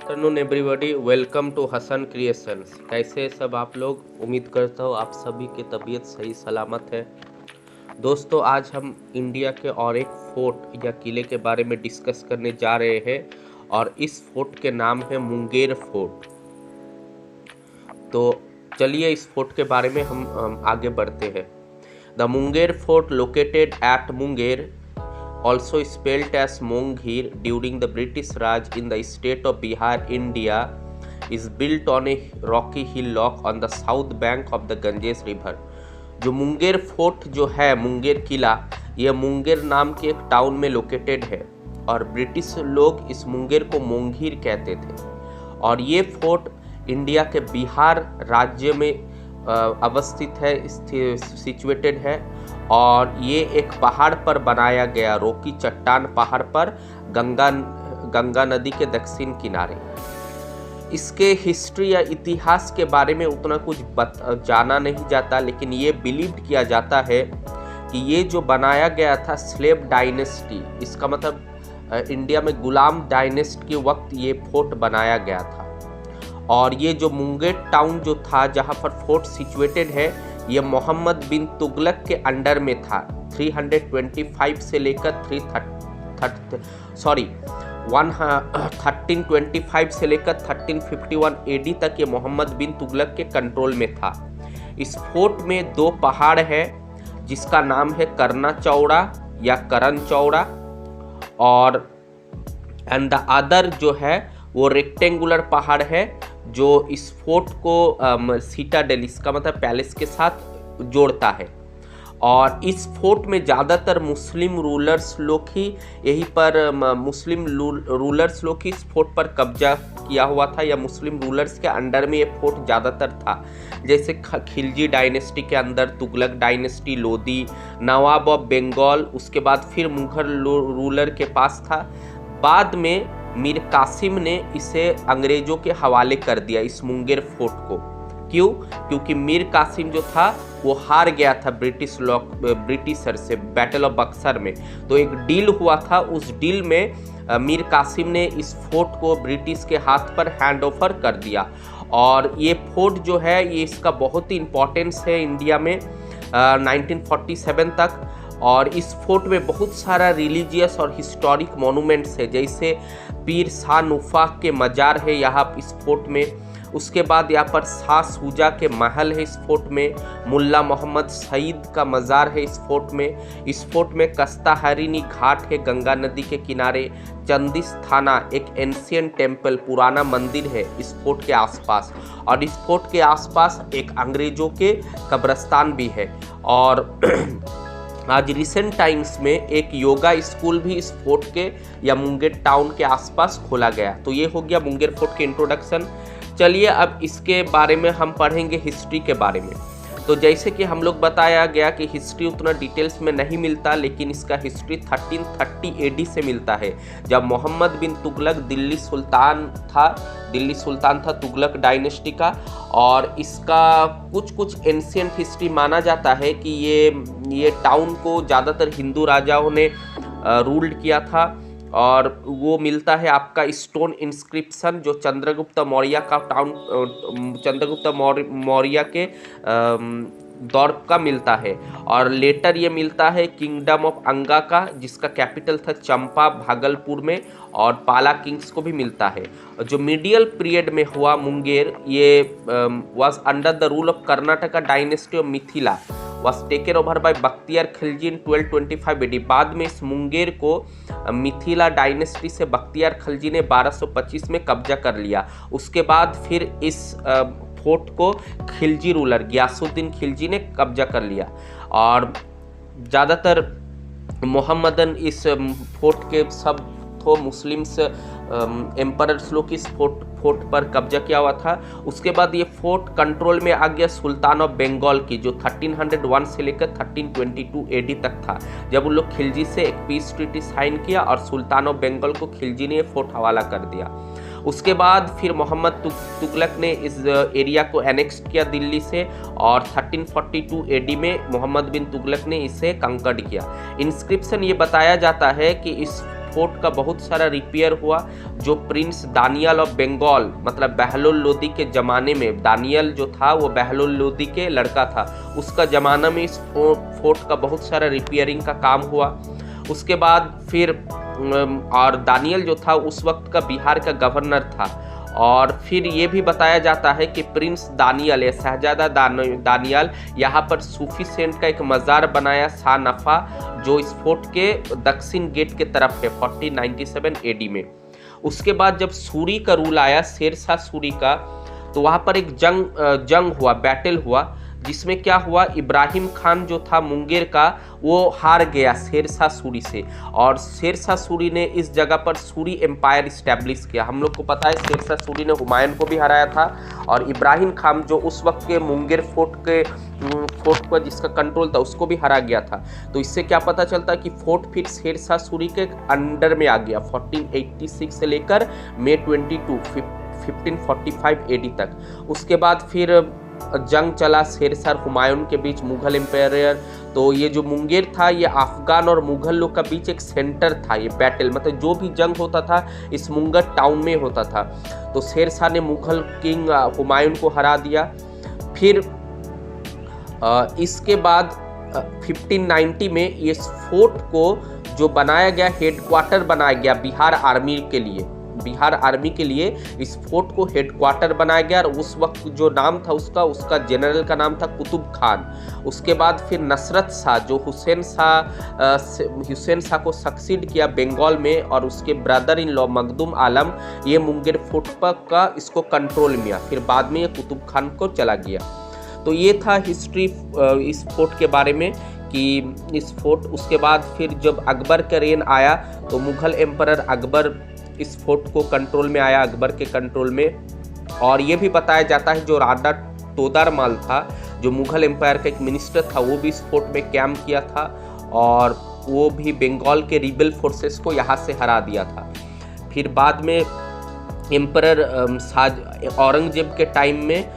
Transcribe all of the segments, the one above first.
Afternoon everybody, welcome to Hasan creations. कैसे हैं सब आप लोग? उम्मीद करता हूँ आप सभी की तबीयत सही सलामत है। दोस्तों, आज हम इंडिया के और एक फोर्ट या किले के बारे में डिस्कस करने जा रहे हैं और इस फोर्ट के नाम है मुंगेर फोर्ट। तो चलिए इस फोर्ट के बारे में हम आगे बढ़ते हैं। The Munger fort located at Munger, also spelled as Monghir, during the British Raj in the state of Bihar, India, is built on a rocky hillock on the south bank of the Ganges River। जो Munger fort जो है, मुंगेर किला, यह मुंगेर नाम के एक town में located है और ब्रिटिश लोग इस मुंगेर को मोंघीर कहते थे। और ये फोर्ट इंडिया के बिहार राज्य में अवस्थित है, सिचुएटेड है और ये एक पहाड़ पर बनाया गया, रोकी चट्टान पहाड़ पर, गंगा नदी के दक्षिण किनारे। इसके हिस्ट्री या इतिहास के बारे में उतना कुछ जाना नहीं जाता, लेकिन ये बिलीव किया जाता है कि ये जो बनाया गया था स्लेव डायनेस्टी, इसका मतलब इंडिया में गुलाम डायनेस्टी के वक्त ये फोर्ट बनाया गया था। और ये जो मुंगेर टाउन जो था जहाँ पर फोर्ट सिचुएटेड है, ये मोहम्मद बिन तुगलक के अंडर में था। 1325 से लेकर 1325 से लेकर 1351 एडी तक ये मोहम्मद बिन तुगलक के कंट्रोल में था। इस फोर्ट में दो पहाड़ है जिसका नाम है करना चौड़ा या करण चौड़ा, और एंड द अदर जो है वो रेक्टेंगुलर पहाड़ है जो इस फोर्ट को सीटाडेल, इसका मतलब पैलेस के साथ जोड़ता है। और इस फोर्ट में ज़्यादातर मुस्लिम रूलर्स लोग ही इस फोर्ट पर कब्जा किया हुआ था, या मुस्लिम रूलर्स के अंडर में ये फोर्ट ज़्यादातर था। जैसे खिलजी डायनेस्टी के अंदर तुगलक डायनेस्टी, लोदी, नवाब ऑफ बंगाल, उसके बाद फिर मुगल रूलर के पास था। बाद में मीर कासिम ने इसे अंग्रेजों के हवाले कर दिया, इस मुंगेर फोर्ट को। क्यों? क्योंकि मीर कासिम जो था वो हार गया था ब्रिटिशर से बैटल ऑफ बक्सर में। तो एक डील हुआ था, उस डील में मीर कासिम ने इस फोर्ट को ब्रिटिश के हाथ पर हैंड ओवर कर दिया। और ये फोर्ट जो है, ये इसका बहुत ही इम्पोर्टेंस है इंडिया में 1947 तक। और इस फोर्ट में बहुत सारा रिलीजियस और हिस्टोरिक मोनूमेंट्स है, जैसे पीर शाह नुफा के मज़ार है यहाँ इस फोर्ट में। उसके बाद यहाँ पर शाह सूजा के महल है इस फोर्ट में। मुल्ला मोहम्मद सईद का मज़ार है इस फोर्ट में। इस फोर्ट में कस्ता हरिनी घाट है गंगा नदी के किनारे। चंदिस थाना एक एंशियंट टेम्पल, पुराना मंदिर है इस फोर्ट के आसपास। और इस फोर्ट के आसपास एक अंग्रेज़ों के कब्रिस्तान भी है। और आज रिसेंट टाइम्स में एक योगा स्कूल भी इस फोर्ट के या मुंगेर टाउन के आसपास खोला गया। तो ये हो गया मुंगेर फोर्ट के इंट्रोडक्शन। चलिए अब इसके बारे में हम पढ़ेंगे हिस्ट्री के बारे में। तो जैसे कि हम लोग बताया गया कि हिस्ट्री उतना डिटेल्स में नहीं मिलता, लेकिन इसका हिस्ट्री 1330 एडी से मिलता है, जब मोहम्मद बिन तुगलक दिल्ली सुल्तान था तुगलक डायनेस्टी का। और इसका कुछ एंशियंट हिस्ट्री माना जाता है कि ये टाउन को ज़्यादातर हिंदू राजाओं ने रूल्ड किया था। और वो मिलता है आपका स्टोन इंस्क्रिप्शन जो चंद्रगुप्त मौर्य के दौर का मिलता है। और लेटर ये मिलता है किंगडम ऑफ अंगा का, जिसका कैपिटल था चंपा भागलपुर में, और पाला किंग्स को भी मिलता है। जो मीडियल पीरियड में हुआ मुंगेर, ये was under the rule of Karnataka dynasty of Mithila, was taken over by Bakhtiyar Khilji in 1225 AD। बाद में इस मुंगेर को मिथिला डायनेस्टी से बख्तियार खिलजी ने 1225 में कब्जा कर लिया। उसके बाद फिर इस फोर्ट को खिलजी रूलर गियासुद्दीन खिलजी ने कब्जा कर लिया। और ज़्यादातर मोहम्मदन इस फोर्ट के सब तो मुस्लिम्स एम्परर्स लोग इस फोर्ट पर कब्जा किया हुआ था। उसके बाद ये फोर्ट कंट्रोल में आ गया सुल्तान ऑफ बंगाल की, जो 1301 से लेकर 1322 एडी तक था, जब उन लोग खिलजी से एक पीस ट्रीटी साइन किया और सुल्तान ऑफ बंगाल को खिलजी ने फोर्ट हवाला कर दिया। उसके बाद फिर मोहम्मद तुगलक ने इस एरिया को एनेक्स किया दिल्ली से, और 1342 एडी में मोहम्मद बिन तुगलक ने इसे कंकर्ड किया। इंस्क्रिप्शन ये बताया जाता है कि इस फोर्ट का बहुत सारा रिपेयर हुआ। जो प्रिंस दानियल ऑफ बंगाल मतलब बहलोल लोदी के ज़माने में, दानियल जो था वो बहलोल लोदी के लड़का था, उसका ज़माना में इस फोर्ट का बहुत सारा रिपेयरिंग का काम हुआ। उसके बाद फिर और दानियल जो था उस वक्त का बिहार का गवर्नर था। और फिर ये भी बताया जाता है कि प्रिंस दानियल या शहजादा दानियल यहाँ पर सूफी सेंट का एक मज़ार बनाया शाह नफा, जो इस फोर्ट के दक्षिण गेट के तरफ है 1497 एडी में। उसके बाद जब सूरी का रूल आया, शेरशाह सूरी का, तो वहाँ पर एक जंग हुआ, बैटल हुआ, जिसमें क्या हुआ, इब्राहिम खान जो था मुंगेर का वो हार गया शेरशाह सूरी से। और शेरशाह सूरी ने इस जगह पर सूरी एम्पायर इस्टेब्लिश किया। हम लोग को पता है शेरशाह सूरी ने हुमायूं को भी हराया था, और इब्राहिम खान जो उस वक्त के मुंगेर फोर्ट पर जिसका कंट्रोल था उसको भी हरा गया था। तो इससे क्या पता चलता है कि फोर्ट फिर शेरशाह सूरी के अंडर में आ गया 1486 से लेकर मई 22 1545 एडी तक। उसके बाद फिर जंग चला शेरशाह और हुमायूं के बीच, मुगल एम्पायर। तो ये जो मुंगेर था ये अफगान और मुगल लोग का बीच एक सेंटर था। ये बैटल मतलब जो भी जंग होता था इस मुंगेर टाउन में होता था। तो शेरशाह ने मुगल किंग हुमायूं को हरा दिया। फिर इसके बाद 1590 में इस फोर्ट को जो बनाया गया, हेडक्वार्टर बनाया गया बिहार आर्मी के लिए। बिहार आर्मी के लिए इस फोर्ट को हेडक्वार्टर बनाया गया, और उस वक्त जो नाम था उसका जनरल का नाम था कुतुब खान। उसके बाद फिर नसरत शाह जो हुसैन शाह को सक्सीड किया बंगाल में, और उसके ब्रदर इन लॉ मखदूम आलम, ये मुंगेर फोर्ट पर का इसको कंट्रोल में आया। फिर बाद में ये कुतुब खान को चला गया। तो ये था हिस्ट्री इस फोर्ट के बारे में कि इस फोर्ट। उसके बाद फिर जब अकबर का रेन आया तो मुगल एम्परर अकबर इस फोर्ट को कंट्रोल में आया, अकबर के कंट्रोल में। और ये भी बताया जाता है जो राणा तोदरमाल था, जो मुगल एम्पायर का एक मिनिस्टर था, वो भी इस फोर्ट में कैंप किया था, और वो भी बंगाल के रिबेल फोर्सेस को यहाँ से हरा दिया था। फिर बाद में एम्परर औरंगजेब के टाइम में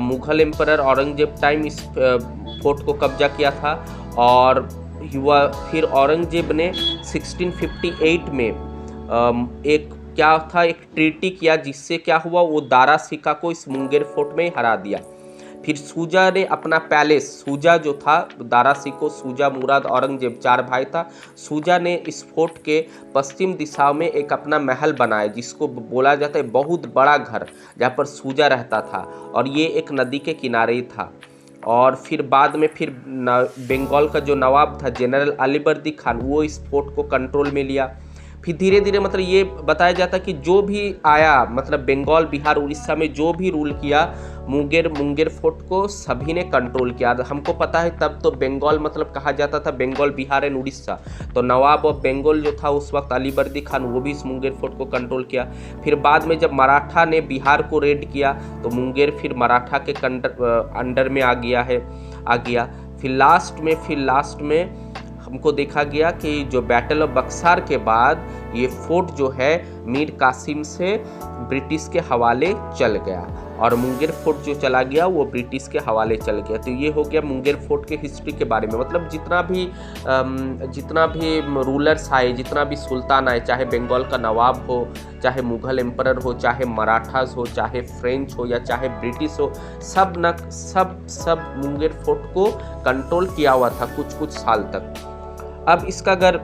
मुगल एम्परर औरंगजेब टाइम इस फोर्ट को कब्जा किया था। और फिर औरंगजेब ने 1658 में एक ट्रीटी किया, जिससे क्या हुआ, वो दारा सिक्का को इस मुंगेर फोर्ट में हरा दिया। फिर सूजा ने अपना पैलेस, सूजा जो था दारा सिक्को, सूजा, मुराद, औरंगजेब 4 भाई था। सूजा ने इस फोर्ट के पश्चिम दिशा में एक अपना महल बनाया, जिसको बोला जाता है बहुत बड़ा घर, जहाँ पर सूजा रहता था, और ये एक नदी के किनारे था। और फिर बाद में फिर बंगाल का जो नवाब था जनरल अलीवर्दी खान, वो इस फोर्ट को कंट्रोल में लिया। फिर धीरे धीरे मतलब ये बताया जाता कि जो भी आया, मतलब बंगाल, बिहार, उड़ीसा में जो भी रूल किया, मुंगेर फोर्ट को सभी ने कंट्रोल किया। हमको पता है तब तो बंगाल मतलब कहा जाता था बंगाल, बिहार एंड उड़ीसा। तो नवाब ऑफ बंगाल जो था उस वक्त अलीवर्दी खान, वो भी इस मुंगेर फोर्ट को कंट्रोल किया। फिर बाद में जब मराठा ने बिहार को रेड किया तो मुंगेर फिर मराठा के अंडर में आ गया। फिर लास्ट में हमको देखा गया कि जो बैटल ऑफ बक्सार के बाद ये फोर्ट जो है मीर कासिम से ब्रिटिश के हवाले चल गया, और मुंगेर फोर्ट जो चला गया वो ब्रिटिश के हवाले चल गया। तो ये हो गया मुंगेर फोर्ट के हिस्ट्री के बारे में। मतलब जितना भी रूलर्स आए, जितना भी सुल्तान आए, चाहे बंगाल का नवाब हो, चाहे मुगल एम्परर हो, चाहे मराठास हो, चाहे फ्रेंच हो, या चाहे ब्रिटिश हो, सब मुंगेर फोर्ट को कंट्रोल किया हुआ था कुछ साल तक। अब इसका अगर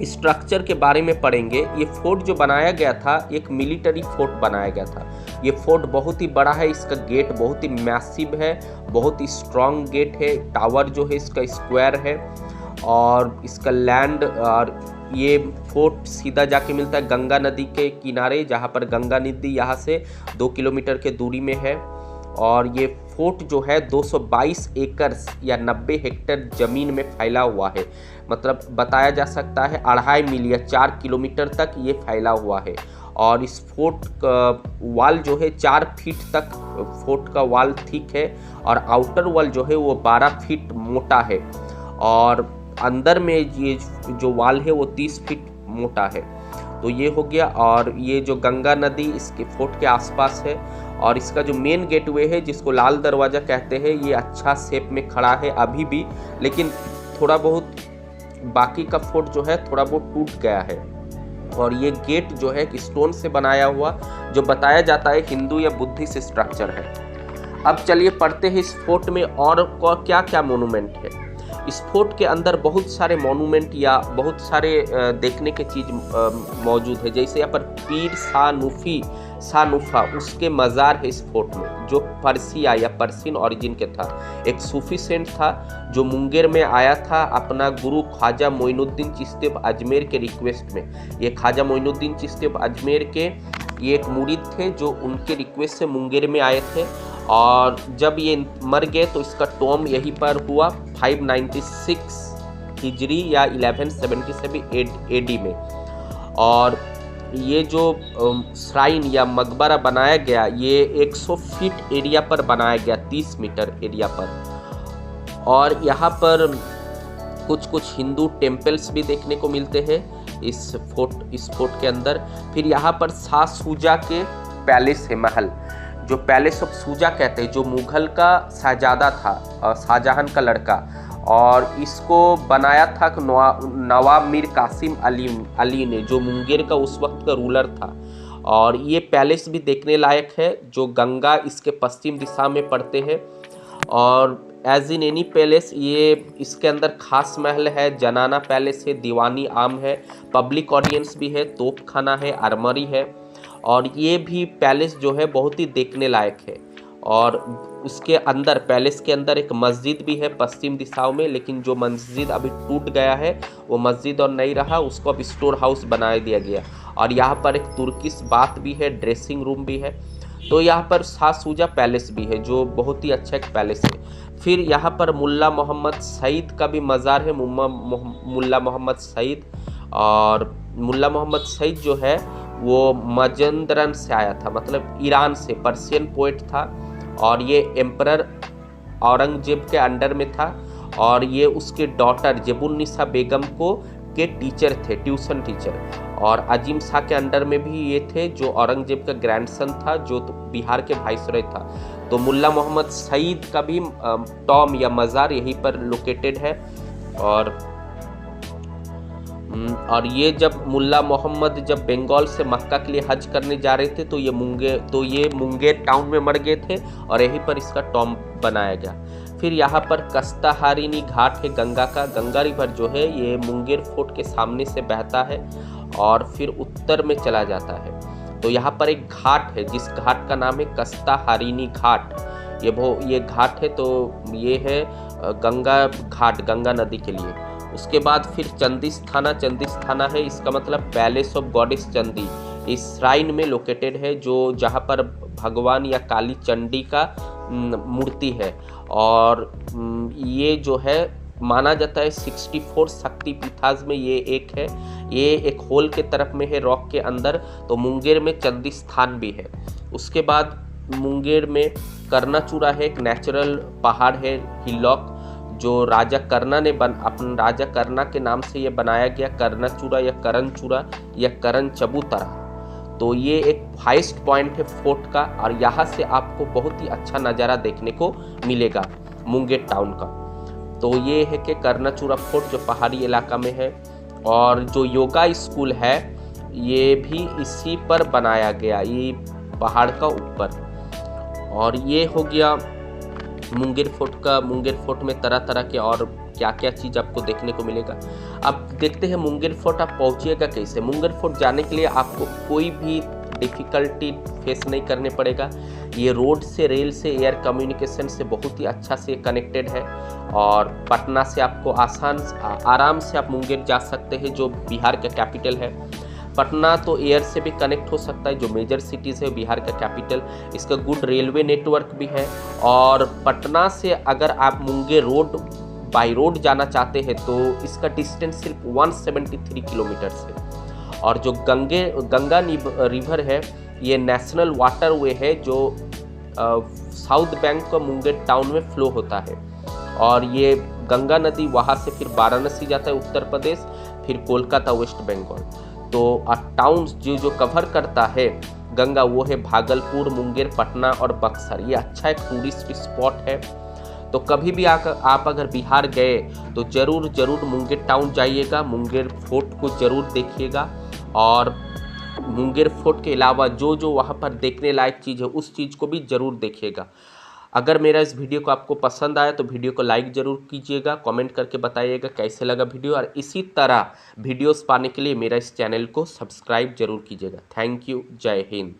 स्ट्रक्चर के बारे में पढ़ेंगे, ये फोर्ट जो बनाया गया था एक मिलिट्री फोर्ट बनाया गया था। ये फोर्ट बहुत ही बड़ा है, इसका गेट बहुत ही मैसिव है, बहुत ही स्ट्रॉन्ग गेट है। टावर जो है इसका स्क्वायर है, और इसका लैंड, और ये फोर्ट सीधा जाके मिलता है गंगा नदी के किनारे, जहाँ पर गंगा नदी यहाँ से 2 किलोमीटर के दूरी में है। और ये फोर्ट जो है 222 एकड़ या 90 हेक्टेयर ज़मीन में फैला हुआ है। मतलब बताया जा सकता है 2.5 मील या 4 किलोमीटर तक ये फैला हुआ है। और इस फोर्ट का वॉल जो है 4 फीट तक फोर्ट का वॉल थिक है, और आउटर वॉल जो है वो 12 फीट मोटा है, और अंदर में ये जो वॉल है वो 30 फीट मोटा है। तो ये हो गया। और ये जो गंगा नदी इसके फोर्ट के आसपास है, और इसका जो मेन गेटवे है जिसको लाल दरवाज़ा कहते हैं, ये अच्छा शेप में खड़ा है अभी भी, लेकिन थोड़ा बहुत बाकी का फोर्ट जो है थोड़ा बहुत टूट गया है। और ये गेट जो है स्टोन से बनाया हुआ, जो बताया जाता है हिंदू या बुद्धिस्ट स्ट्रक्चर है। अब चलिए पढ़ते हैं इस फोर्ट में और क्या क्या मोनूमेंट है। इस फोर्ट के अंदर बहुत सारे मोनूमेंट या बहुत सारे देखने के चीज़ मौजूद है। जैसे यहाँ पर पीर सानुफा उसके मज़ार है इस फोर्ट में, जो पर्सिया या पर्सियन ओरिजिन के था। एक सूफी सेंट था जो मुंगेर में आया था अपना गुरु ख्वाजा मोइनुद्दीन चिश्ती ऑफ अजमेर के रिक्वेस्ट में। ये ख्वाजा मोइनुद्दीन चिश्ती ऑफ अजमेर के ये एक मुरीद थे जो उनके रिक्वेस्ट से मुंगेर में आए थे, और जब ये मर गए तो इसका टॉम यहीं पर हुआ 596 हिजरी या 1177 एडी में। और ये जो श्राइन या मकबरा बनाया गया ये 100 फीट एरिया पर बनाया गया, 30 मीटर एरिया पर। और यहाँ पर कुछ हिंदू टेम्पल्स भी देखने को मिलते हैं इस फोर्ट के अंदर। फिर यहाँ पर शाह सूजा के पैलेस है, महल, जो पैलेस ऑफ सूजा कहते हैं, जो मुगल का शहजादा था, शाहजहां का लड़का, और इसको बनाया था नवाब मीर कासिम अली ने, जो मुंगेर का उस वक्त का रूलर था। और ये पैलेस भी देखने लायक है, जो गंगा इसके पश्चिम दिशा में पड़ते हैं। और एज इन एनी पैलेस ये इसके अंदर खास महल है, जनाना पैलेस है, दीवानी आम है, पब्लिक ऑडियंस भी है, तोपखाना है, आर्मरी है। और ये भी पैलेस जो है बहुत ही देखने लायक है। और उसके अंदर पैलेस के अंदर एक मस्जिद भी है पश्चिम दिशाओं में, लेकिन जो मस्जिद अभी टूट गया है वो मस्जिद और नहीं रहा, उसको अब स्टोर हाउस बना दिया गया। और यहाँ पर एक तुर्किश बाथ भी है, ड्रेसिंग रूम भी है। तो यहाँ पर शाह सूजा पैलेस भी है जो बहुत ही अच्छा एक पैलेस है। फिर यहाँ पर मुल्ला मोहम्मद सईद का भी मज़ार है, मुल्ला मोहम्मद सईद। और मुल्ला मोहम्मद सईद जो है वो मजंदरन से आया था, मतलब ईरान से, पर्शियन पोएट था। और ये एम्परर औरंगजेब के अंडर में था। और ये उसके डॉटर जेबुन्निसा बेगम को के टीचर थे, ट्यूशन टीचर। और अजीम शाह के अंडर में भी ये थे, जो औरंगजेब का ग्रैंडसन था, जो तो बिहार के वाइसरॉय था। तो मुल्ला मोहम्मद सईद का भी टॉम या मज़ार यहीं पर लोकेटेड है। और ये जब मुल्ला मोहम्मद जब बंगाल से मक्का के लिए हज करने जा रहे थे तो ये मुंगेर टाउन में मर गए थे, और यहीं पर इसका टॉम बनाया गया। फिर यहाँ पर कस्ताहारिनी घाट है गंगा का। गंगा रिवर जो है ये मुंगेर फोर्ट के सामने से बहता है और फिर उत्तर में चला जाता है। तो यहाँ पर एक घाट है जिस घाट का नाम है कस्ताहारिनी घाट। ये घाट है, तो ये है गंगा घाट, गंगा नदी के लिए। उसके बाद फिर चंदिस थाना है, इसका मतलब पैलेस ऑफ गॉडेस चंदी। इस श्राइन में लोकेटेड है, जो जहाँ पर भगवान या काली चंडी का मूर्ति है। और ये जो है माना जाता है 64 शक्तिपीठास में ये एक है। ये एक होल के तरफ में है, रॉक के अंदर। तो मुंगेर में चंदी स्थान भी है। उसके बाद मुंगेर में कर्नाचूरा है, एक नेचुरल पहाड़ है, हिलॉक, जो राजा कर्ना ने अपने राजा कर्ना के नाम से ये बनाया गया, कर्नाचूरा या करनचूरा या करन चबूतरा। तो ये एक हाईएस्ट पॉइंट है फोर्ट का, और यहाँ से आपको बहुत ही अच्छा नज़ारा देखने को मिलेगा मुंगेर टाउन का। तो ये है कि कर्नाचूरा फोर्ट जो पहाड़ी इलाका में है। और जो योगा स्कूल है ये भी इसी पर बनाया गया, ये पहाड़ का ऊपर। और ये हो गया मुंगेर फोर्ट का। मुंगेर फोर्ट में तरह तरह के और क्या क्या चीज़ आपको देखने को मिलेगा। अब देखते हैं मुंगेर फोर्ट आप पहुंचिएगा कैसे। मुंगेर फोर्ट जाने के लिए आपको कोई भी डिफ़िकल्टी फेस नहीं करने पड़ेगा। ये रोड से, रेल से, एयर कम्युनिकेशन से बहुत ही अच्छा से कनेक्टेड है। और पटना से आपको आराम से आप मुंगेर जा सकते हैं, जो बिहार का कैपिटल है। पटना तो एयर से भी कनेक्ट हो सकता है, जो मेजर सिटीज़ है बिहार का कैपिटल। इसका गुड रेलवे नेटवर्क भी है। और पटना से अगर आप मुंगेर रोड बाई रोड जाना चाहते हैं तो इसका डिस्टेंस सिर्फ 173 किलोमीटर्स है। और जो गंगा रिवर है ये नेशनल वाटरवे है, जो साउथ बैंक का मुंगेर टाउन में फ्लो होता है। और ये गंगा नदी वहाँ से फिर वाराणसी जाता है उत्तर प्रदेश, फिर कोलकाता वेस्ट बंगाल। तो टाउन्स जो कवर करता है गंगा वो है भागलपुर, मुंगेर, पटना और बक्सर। ये अच्छा एक टूरिस्ट स्पॉट है। तो कभी भी आप अगर बिहार गए तो ज़रूर मुंगेर टाउन जाइएगा, मुंगेर फोर्ट को ज़रूर देखिएगा। और मुंगेर फोर्ट के अलावा जो जो वहाँ पर देखने लायक चीज़ है उस चीज़ को भी ज़रूर देखिएगा। अगर मेरा इस वीडियो को आपको पसंद आया तो वीडियो को लाइक ज़रूर कीजिएगा, कमेंट करके बताइएगा कैसे लगा वीडियो, और इसी तरह वीडियोस पाने के लिए मेरा इस चैनल को सब्सक्राइब जरूर कीजिएगा। Thank you. जय हिंद।